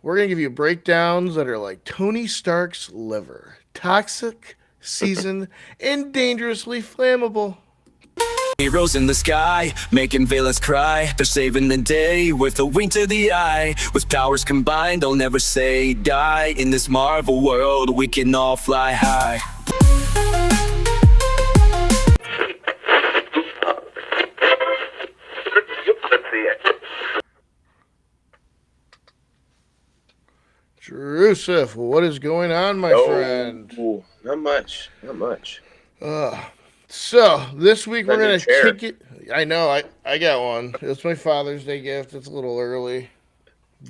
We're going to give you breakdowns that are like Tony Stark's liver. Toxic, seasoned, and dangerously flammable. Heroes in the sky, making villains cry. They're saving the day with a wink to the eye. With powers combined, they'll never say die. In this Marvel world, we can all fly high. Joseph, what is going on, my friend? Not much. Not much. So, this week we're That new going to chair. kick it. I know, I got one. It's my Father's Day gift. It's a little early.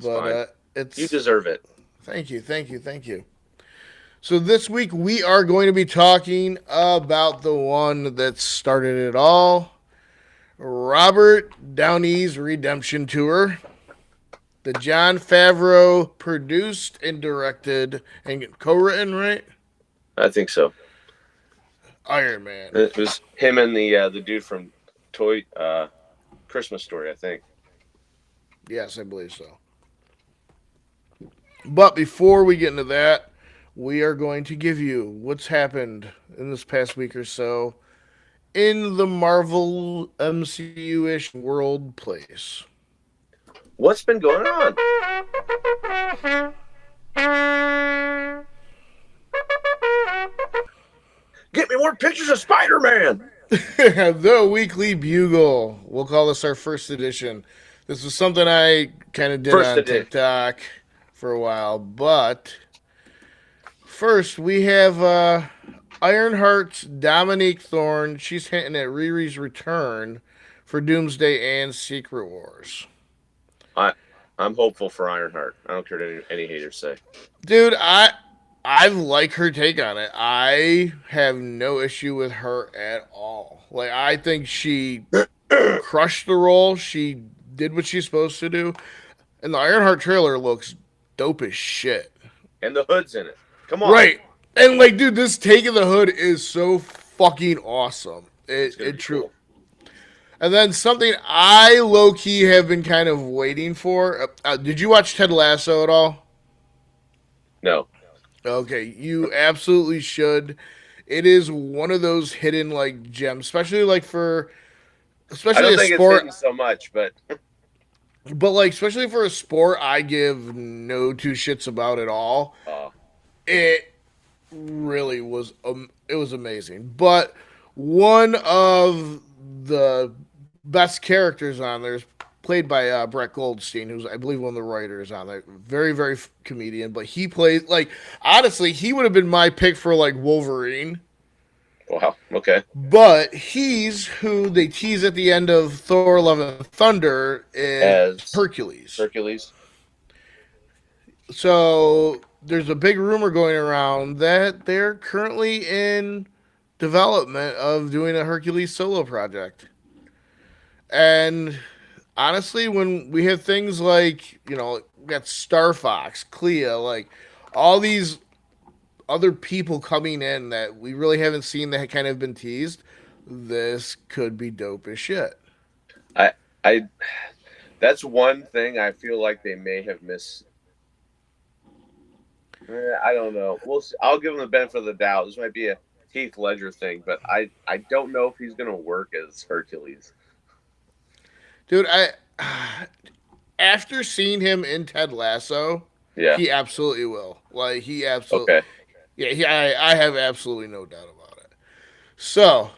But fine. it's. You deserve it. Thank you. So, this week we are going to be talking about the one that started it all Robert Downey's Redemption Tour. The Jon Favreau produced and directed and co-written, right? I think so. Iron Man. It was him and the dude from Toy Christmas Story, I think. Yes, I believe so. But before we get into that, we are going to give you what's happened in this past week or so in the Marvel MCU-ish world place. What's been going on? Get me more pictures of Spider-Man. The Weekly Bugle. We'll call this our first edition. This was something I kind of did First on edition. TikTok for a while. But first, we have Ironheart's Dominique Thorne. She's hinting at Riri's return for Doomsday and Secret Wars. I'm hopeful for Ironheart. I don't care what any haters say. Dude, I like her take on it. I have no issue with her at all. Like, I think she crushed the role. She did what she's supposed to do. And the Ironheart trailer looks dope as shit. And the hood's in it. Come on. Right. And, like, dude, this take of the hood is so fucking awesome. It true. Cool. And then something I low-key have been kind of waiting for. Did you watch Ted Lasso at all? No. Okay, you absolutely should. It is one of those hidden like gems, especially like for I don't a think it's sport. hidden so much, but But like especially for a sport, I give no two shits about at all. It really was. It was amazing. But one of the best characters on there is played by Brett Goldstein, who's I believe one of the writers on there. Very, very comedian, but he plays like honestly, he would have been my pick for like Wolverine. wow. Okay. But he's who they tease at the end of Thor: Love and Thunder is As Hercules. Hercules. So there's a big rumor going around that they're currently in development of doing a Hercules solo project. And honestly, when we have things like, we got Star Fox, Clea, like all these other people coming in that we really haven't seen that kind of been teased, this could be dope as shit. I that's one thing I feel like they may have missed. I don't know. We'll see. I'll give them the benefit of the doubt. This might be a Heath Ledger thing, but I don't know if he's going to work as Hercules. Dude, after seeing him in Ted Lasso, Yeah. he absolutely will. Like he absolutely, Okay. yeah. I have absolutely no doubt about it. So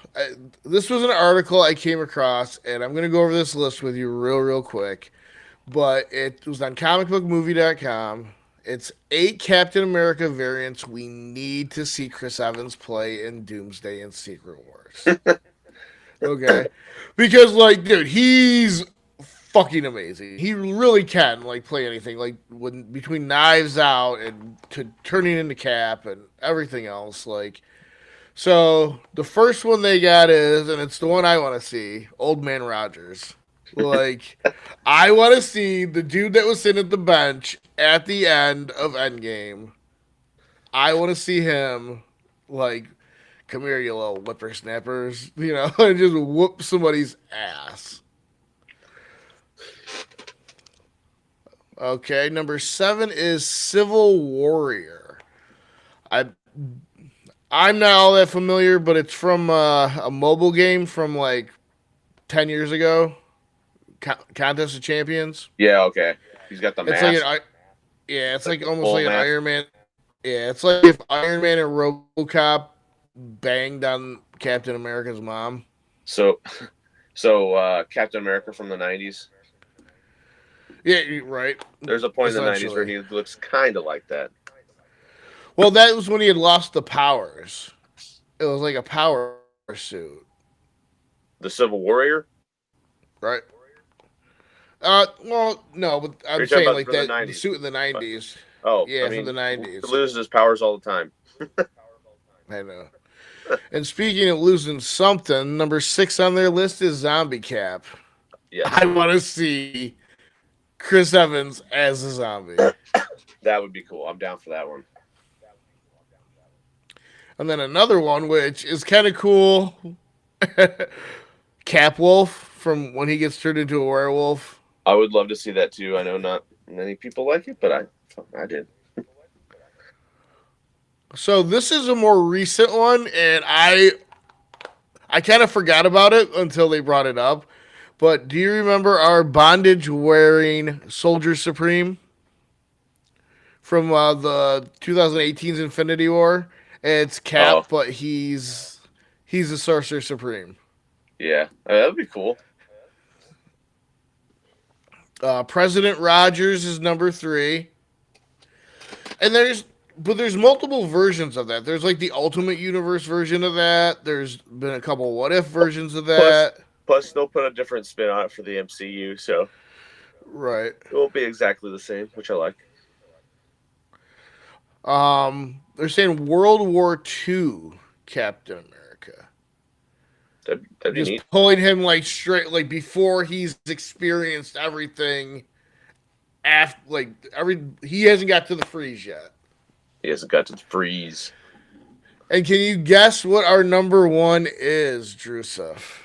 this was an article I came across, and I'm gonna go over this list with you real quick. But it was on comicbookmovie.com. It's 8 Captain America variants we need to see Chris Evans play in Doomsday and Secret Wars. Okay, because like, dude, he's fucking amazing. He really can like play anything. Like when between Knives Out and to turning into Cap and everything else. Like, so the first one they got is, and it's the one I want to see, Old Man Rogers. Like, I want to see the dude that was sitting at the bench at the end of Endgame. I want to see him like, come here, you little whippersnappers, and just whoop somebody's ass. Okay, number 7 is Civil Warrior. I I'm not all that familiar, but it's from a mobile game from like 10 years ago. Contest of Champions. Yeah, okay. He's got the It's like mask, yeah, it's like like the almost full like an mask. Iron Man. Yeah, it's like if Iron Man and RoboCop banged on Captain America's mom. So, Captain America from the '90s. Yeah, right. There's a point in the '90s where Essentially. he looks kind of like that. Well, that was when he had lost the powers. It was like a power suit, The Civil Warrior. right? Well, no, but Are I'm you talking saying about like from the that the '90s? suit in the '90s. Oh, I Yeah, from mean, the he '90s. loses his powers all the time. I know. And speaking of losing something, number 6 on their list is Zombie Cap. Yes, I want to see Chris Evans as a zombie. that would be cool. I'm down for that one. And then another one, which is kind of cool, Cap Wolf from when he gets turned into a werewolf. I would love to see that too. I know not many people like it, but I did. So this is a more recent one, and I kind of forgot about it until they brought it up. But do you remember our bondage wearing Soldier Supreme from the 2018's Infinity War? It's Oh, Cap, but he's the Sorcerer Supreme. yeah, that would be cool. President Rogers is number 3, and there's multiple versions of that. There's like the Ultimate Universe version of that. There's been a couple What If versions of Plus, that. plus they'll put a different spin on it for the MCU, so Right. it won't be exactly the same, which I like. They're saying World War II Captain America. That'd be neat. Just pulling him like straight like before he's experienced everything after like every he hasn't got to the freeze yet. He hasn't got to freeze. And can you guess what our number 1 is, Drusuf?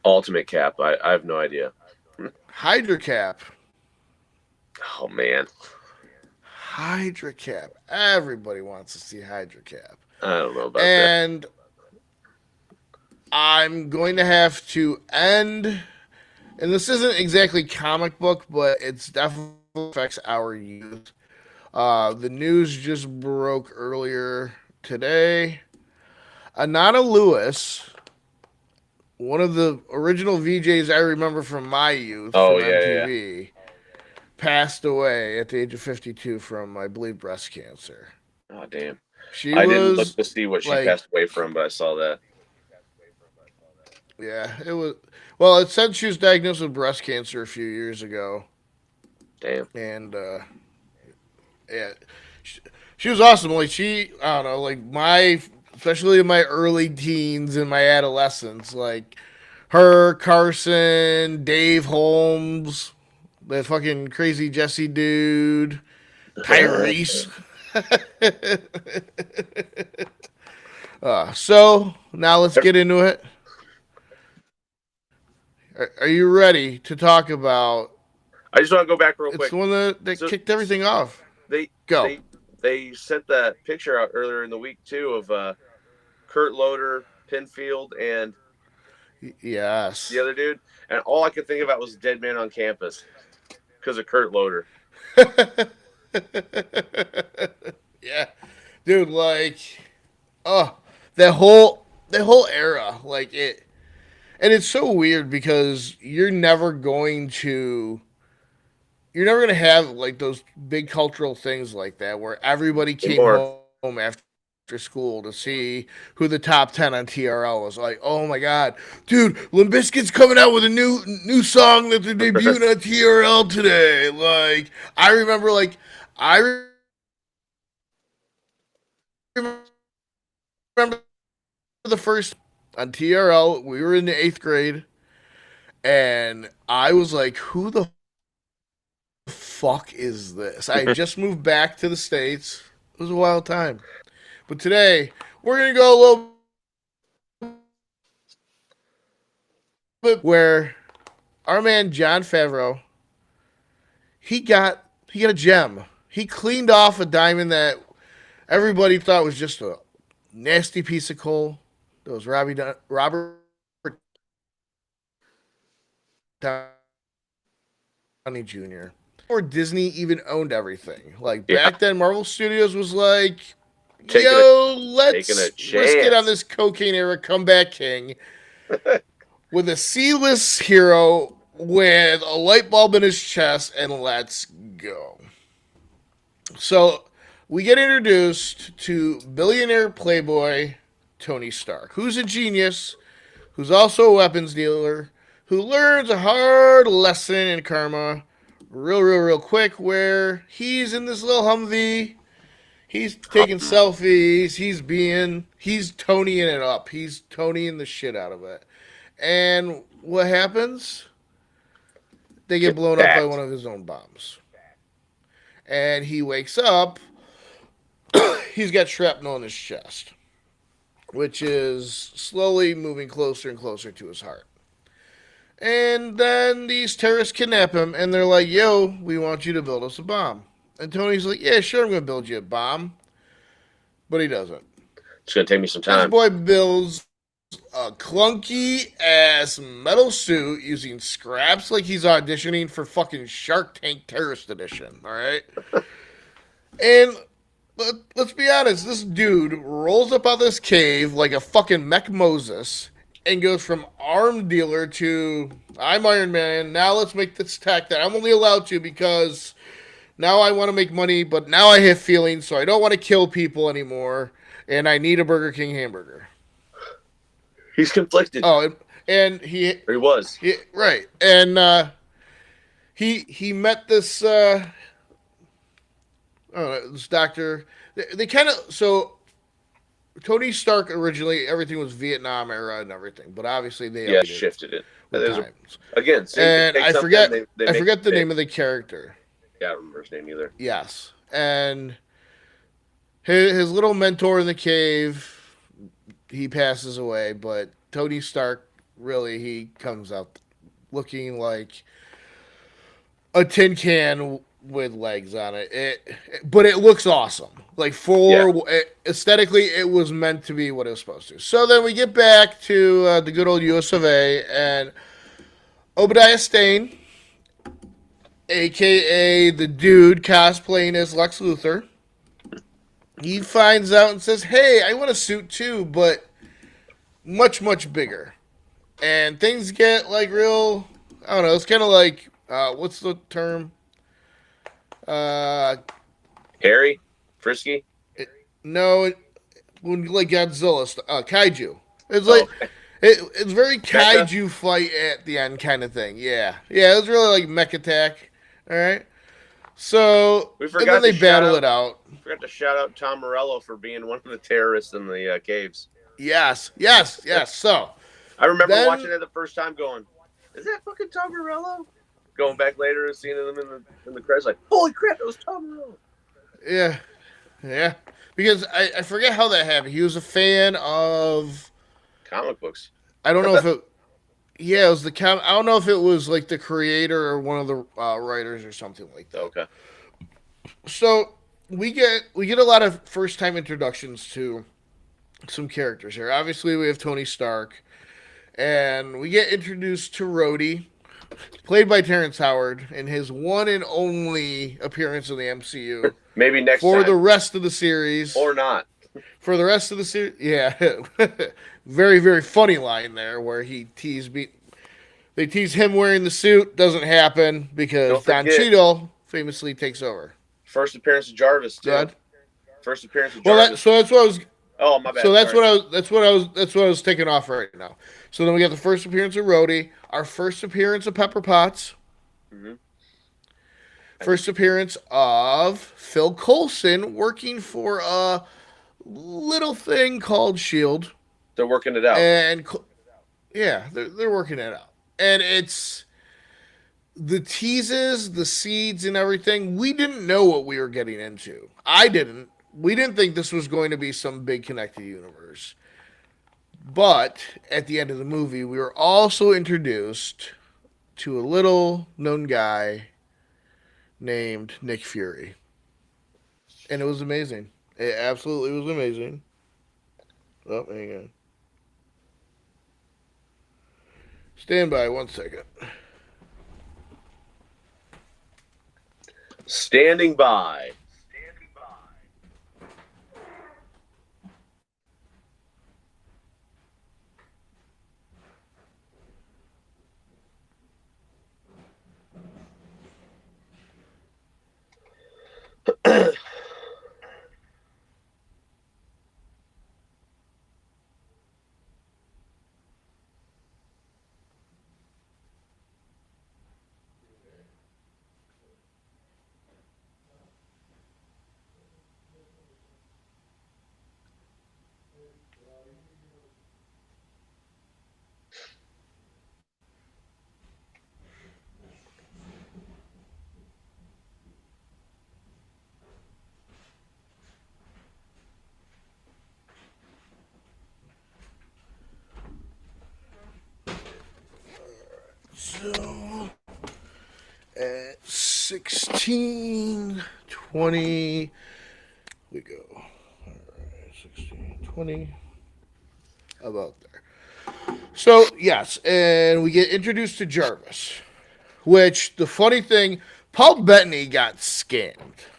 Ultimate Cap. I have no idea. Hydra Cap. Oh man, Hydra Cap. Everybody wants to see Hydra Cap. I don't know about that. And I'm going to have to end, and this isn't exactly comic book, but it's definitely affects our youth. The news just broke earlier today. Anana Lewis, one of the original VJs I remember from my youth Oh from yeah, yeah. MTV, passed away at the age of 52 from, I believe, breast cancer. Oh damn. She I didn't look was to see what she like, passed away from, but I saw that. yeah, it was. Well, it said she was diagnosed with breast cancer a few years ago, Damn. and yeah, she was awesome. Like I don't know, like especially in my early teens and my adolescence, like her, Carson, Dave Holmes, that fucking crazy Jesse dude, Tyrese. So now let's get into it. Are you ready to talk about? I just want to go back real It's quick. the one that So- kicked everything off. They Go. they sent that picture out earlier in the week too of Kurt Loder, Pinfield, and Yes. the other dude, and all I could think about was Dead Man on Campus because of Kurt Loder. Yeah, dude. Like, oh, that whole era, like it, and it's so weird because you're never gonna have like those big cultural things like that where everybody came Anymore. home after school to see who the top 10 on TRL was. Like, oh my god, dude, Limp Bizkit's coming out with a new song that they're debuting on TRL today. Like, I remember, like, I remember the first on TRL. We were in the 8th grade, and I was like, who the fuck is this? I had just moved back to the States. It was a wild time. But today, we're going to go a little bit where our man John Favreau, he got a gem. He cleaned off a diamond that everybody thought was just a nasty piece of coal. That was Robert Downey Jr. Before Disney even owned everything. Like Yeah. back then, Marvel Studios was like, Taking let's a get on chance. this cocaine era comeback king with a C-list hero with a light bulb in his chest, and let's go. So we get introduced to billionaire playboy Tony Stark, who's a genius, who's also a weapons dealer, who learns a hard lesson in karma real quick, where he's in this little Humvee. He's taking selfies. He's Tonying it up. He's Tonying the shit out of it. And what happens? They get blown up by one of his own bombs. And he wakes up. He's got shrapnel in his chest, which is slowly moving closer and closer to his heart. And then these terrorists kidnap him, and they're like, yo, we want you to build us a bomb. And Tony's like, yeah, sure, I'm going to build you a bomb. But he doesn't. It's going to take me some This time. boy builds a clunky-ass metal suit using scraps like he's auditioning for fucking Shark Tank Terrorist Edition, all right? And let's be honest, this dude rolls up out this cave like a fucking mech Moses and goes from armed dealer to I'm Iron Man. Now let's make this tech that I'm only allowed to because now I want to make money, but now I have feelings, so I don't want to kill people anymore, and I need a Burger King hamburger. He's conflicted. Oh, and he was. Right. And he met this this doctor. They kind of so Tony Stark originally everything was Vietnam era and everything, but obviously they shifted it with times. Again, and I forget the name of the character. Yeah, I don't remember his name either. Yes, and his little mentor in the cave, he passes away, but Tony Stark really he comes out looking like a tin can with legs on it. But it looks awesome. Like aesthetically, it was meant to be what it was supposed to. So then we get back to the good old US of A, and Obadiah Stane, a.k.a. the dude cosplaying as Lex Luthor, he finds out and says, hey, I want a suit too, but much bigger. And things get like real, I don't know, it's kind of like, what's the term? Hairy? Frisky? When like Godzilla, kaiju. It's like, it's very kaiju fight at the end kind of thing. Yeah, it was really like mech attack. All right. So, and then they battle it out. We forgot to shout out Tom Morello for being one of the terrorists in the caves. Yes. So, I remember watching it the first time going, is that fucking Tom Morello? Going back later and seeing him in the credits, like, holy crap, it was Tom Morello. Yeah. Because I forget how that happened. He was a fan of comic books. I don't know if it. Yeah, it was I don't know if it was like the creator or one of the writers or something like that. Okay. So we get a lot of first time introductions to some characters here. Obviously, we have Tony Stark, and we get introduced to Rhodey, played by Terrence Howard, in his one and only appearance in the MCU. Maybe next for time. The rest of the series, or not. For the rest of the series, yeah. Very funny line there where they tease him wearing the suit. Doesn't happen because Don Cheadle famously takes over. First appearance of Jarvis, too. Good. First appearance of Jarvis. So that's what I was. Oh, my bad. So that's what I was taking off right now. So then we got the first appearance of Rhodey, our first appearance of Pepper Potts. Mm-hmm. First appearance of Phil Coulson working for a little thing called S.H.I.E.L.D. They're working it out. And yeah, they're working it out. And it's the teases, the seeds and everything. We didn't know what we were getting into. I didn't. We didn't think this was going to be some big connected universe. But at the end of the movie, we were also introduced to a little known guy named Nick Fury. And it was amazing. It absolutely was amazing. Oh, hang on. Stand by 1 second. Standing by. So, at 16:20, we go. All right, 16:20. About there. So, yes, and we get introduced to Jarvis, which, the funny thing, Paul Bettany got scammed.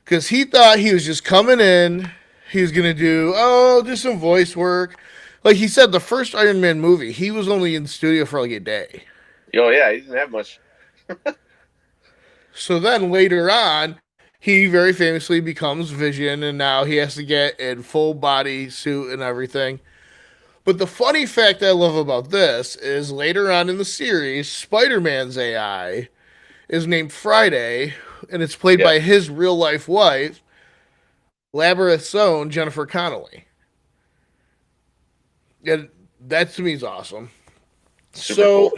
Because he thought he was just coming in, he was going to do some voice work. Like he said, the first Iron Man movie, he was only in the studio for like a day. Oh, yeah, he didn't have much. So then later on, he very famously becomes Vision, and now he has to get in full body suit and everything. But the funny fact I love about this is later on in the series, Spider-Man's AI is named Friday, and it's played by his real-life wife, Labyrinth's own Jennifer Connelly. And that to me is awesome. Super cool.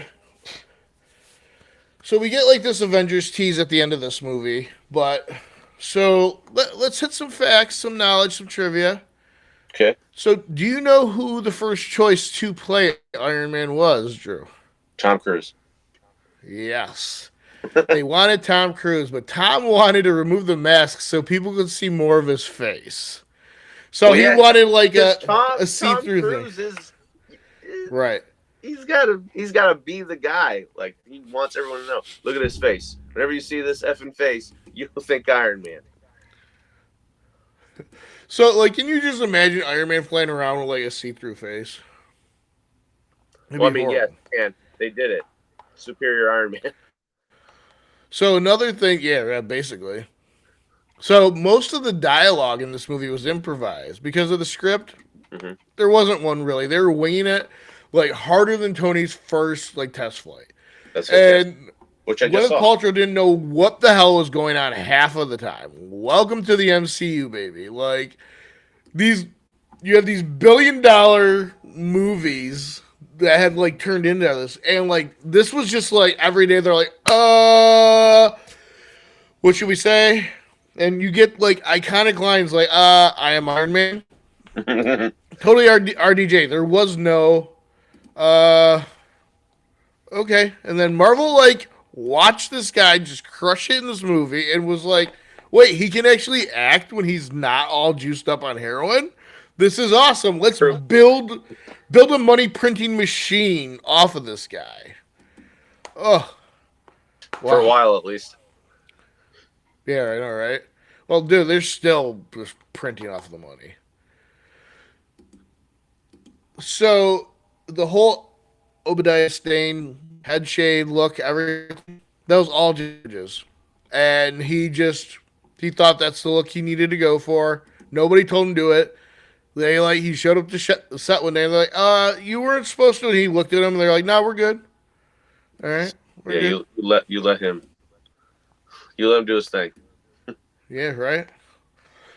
So we get like this Avengers tease at the end of this movie, but so let's hit some facts, some knowledge, some trivia. Okay. So do you know who the first choice to play Iron Man was, Drew? Tom Cruise. Yes. They wanted Tom Cruise, but Tom wanted to remove the mask so people could see more of his face. So he wanted like a see-through Tom Cruise thing. Right. He's gotta be the guy. Like, he wants everyone to know. Look at his face. Whenever you see this effing face, you'll think Iron Man. So, like, can you just imagine Iron Man playing around with like a see-through face? Well, I mean, yeah, and they did it. Superior Iron Man. So another thing, yeah, basically. So most of the dialogue in this movie was improvised because of the script. Mm-hmm. There wasn't one really. They were winging it like harder than Tony's first like test flight. That's fantastic. And Which I just Gwyneth saw. Paltrow didn't know what the hell was going on half of the time. Welcome to the MCU, baby. Like you have these billion-dollar movies that had like turned into this, and like this was just like every day they're like, what should we say? And you get like iconic lines like, I am Iron Man. Totally RDJ. There was no, okay. And then Marvel like watched this guy just crush it in this movie and was like, wait, he can actually act when he's not all juiced up on heroin? This is awesome. Let's build a money printing machine off of this guy. Oh. Wow. For a while, at least. Yeah, I know, right? Well, dude, they're still just printing off the money. So, the whole Obadiah Stane head shade look, everything, that was all judges. And he thought that's the look he needed to go for. Nobody told him to do it. He showed up to the set one day, and they're like, you weren't supposed to. And he looked at him, and they're like, no, we're good. All right. We're good. You let him do his thing. Yeah, right.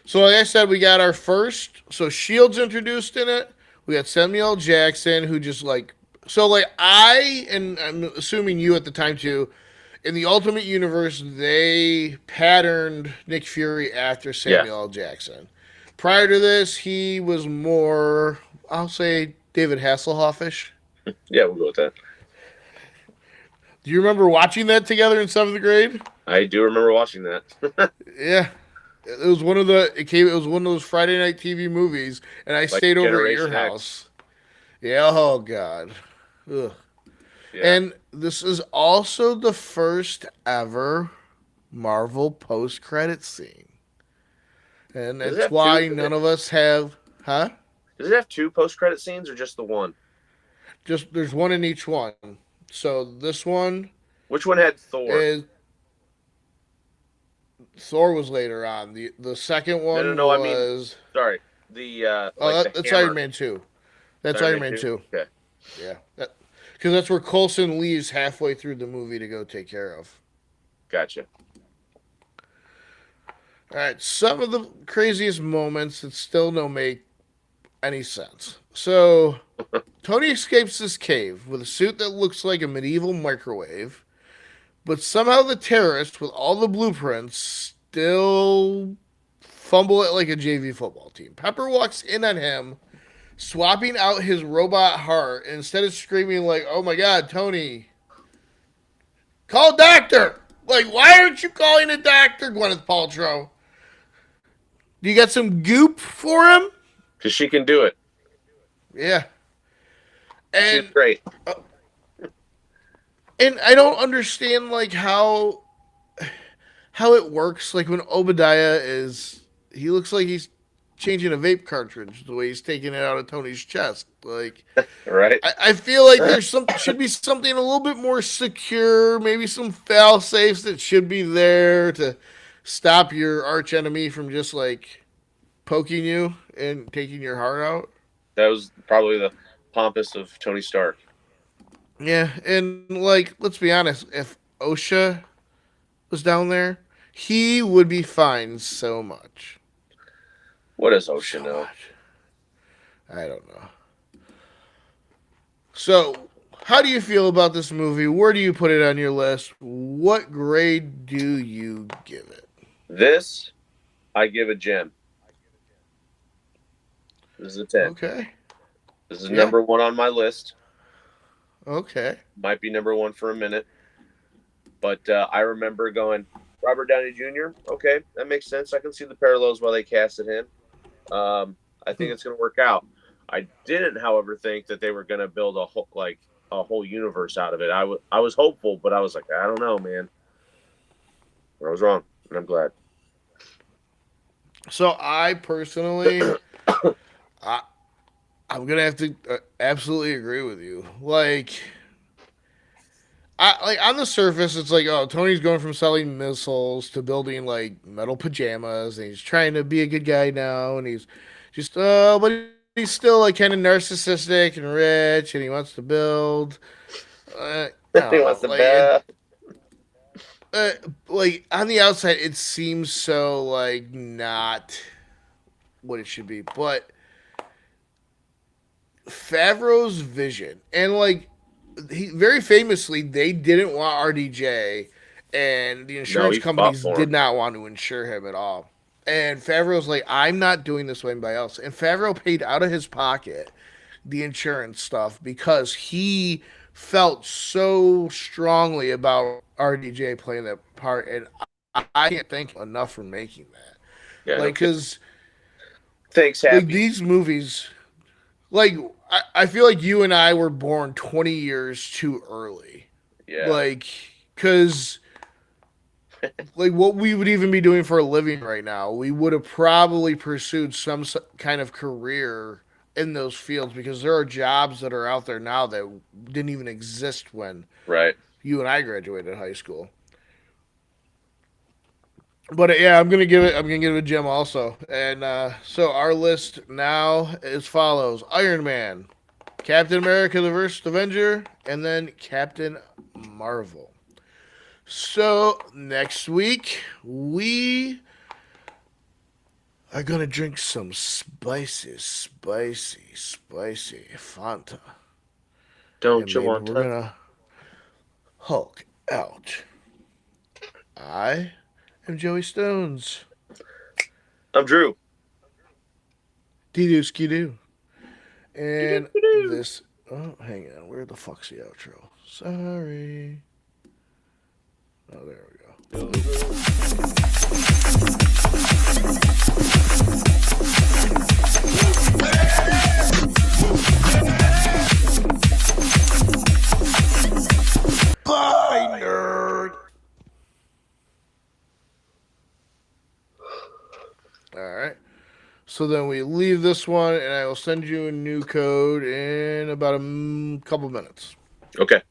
So like I said, we got our first. So S.H.I.E.L.D.'s introduced in it. We got Samuel L. Jackson, who just like. So like and I'm assuming you at the time too, in the Ultimate Universe, they patterned Nick Fury after Samuel L. Jackson. Prior to this, he was more, I'll say, David Hasselhoff-ish. Yeah, we'll go with that. Do you remember watching that together in 7th grade? I do remember watching that. Yeah. It was one of the it came. It was one of those Friday night TV movies, and I Like stayed over at your Generation X. house. Yeah. Oh God. Ugh. Yeah. And this is also the first ever Marvel post credit scene, and Does it that's have two? why none of us have. Huh? Does it have two post-credit scenes or just the one? Just there's one in each one. So this one Which one had Thor? is Thor was later on. The second No, no, one no. I mean, was sorry. The like the that's Iron hammer. Man 2. That's Iron Iron Man Man 2? 2. Okay. Yeah. Because that's where Coulson leaves halfway through the movie to go take care of. Gotcha. All right, some of the craziest moments that still don't make any sense. So, Tony escapes this cave with a suit that looks like a medieval microwave, but somehow the terrorists, with all the blueprints, still fumble it like a JV football team. Pepper walks in on him, swapping out his robot heart, and instead of screaming like, "Oh my God, Tony, call a doctor!" Like, why aren't you calling a doctor, Gwyneth Paltrow? Do you got some goop for him? Because she can do it. Yeah. She's And great. I don't understand like how it works. Like when Obadiah he looks like he's changing a vape cartridge the way he's taking it out of Tony's chest. Like Right? I feel like should be something a little bit more secure, maybe some fail safes that should be there to stop your arch enemy from just like poking you and taking your heart out. That was probably the pompous of Tony Stark. Yeah, and like let's be honest, if OSHA was down there, he would be fined so much. What does OSHA So know? much. I don't know. So, how do you feel about this movie? Where do you put it on your list? What grade do you give it? This, I give a gem. This is a 10. Okay. This is Yeah. number one on my list. Okay. Might be number one for a minute. But I remember going, Robert Downey Jr., okay, that makes sense. I can see the parallels why they casted him. I think it's going to work out. I didn't, however, think that they were going to build a whole universe out of it. I was hopeful, but I was like, I don't know, man. I was wrong, and I'm glad. So I personally, I'm gonna have to absolutely agree with you. Like on the surface, it's like, oh, Tony's going from selling missiles to building like metal pajamas, and he's trying to be a good guy now, and he's just, but he's still like kind of narcissistic and rich, and he wants to build. I don't He know, wants the best. like on the outside, it seems so like not what it should be, but Favreau's vision and like he very famously they didn't want RDJ and the insurance he fought companies for did him. not want to insure him at all. And Favreau's like, I'm not doing this with anybody else. And Favreau paid out of his pocket the insurance stuff because he felt so strongly about RDJ playing that part. And I can't thank him enough for making that. Yeah, Like, because thanks, like Happy. these movies, like I feel like you and I were born 20 years too early. Yeah. Like, because like what we would even be doing for a living right now, we would have probably pursued some kind of career in those fields because there are jobs that are out there now that didn't even exist when Right. you and I graduated high school. But yeah, I'm gonna give it a gem also. And so our list now as follows: Iron Man, Captain America: The First Avenger, and then Captain Marvel. So next week we are gonna drink some spicy Fanta. Don't And you maybe want we're to? gonna Hulk out. I am Joey Stones. I'm Drew. Dee-doo skidoo. And Doo-doo-doo-doo. this... Oh, hang on. Where the fuck's the outro? Sorry. Oh, there we go. Bye, nerd. All right. So then we leave this one, and I will send you a new code in about a couple minutes. Okay.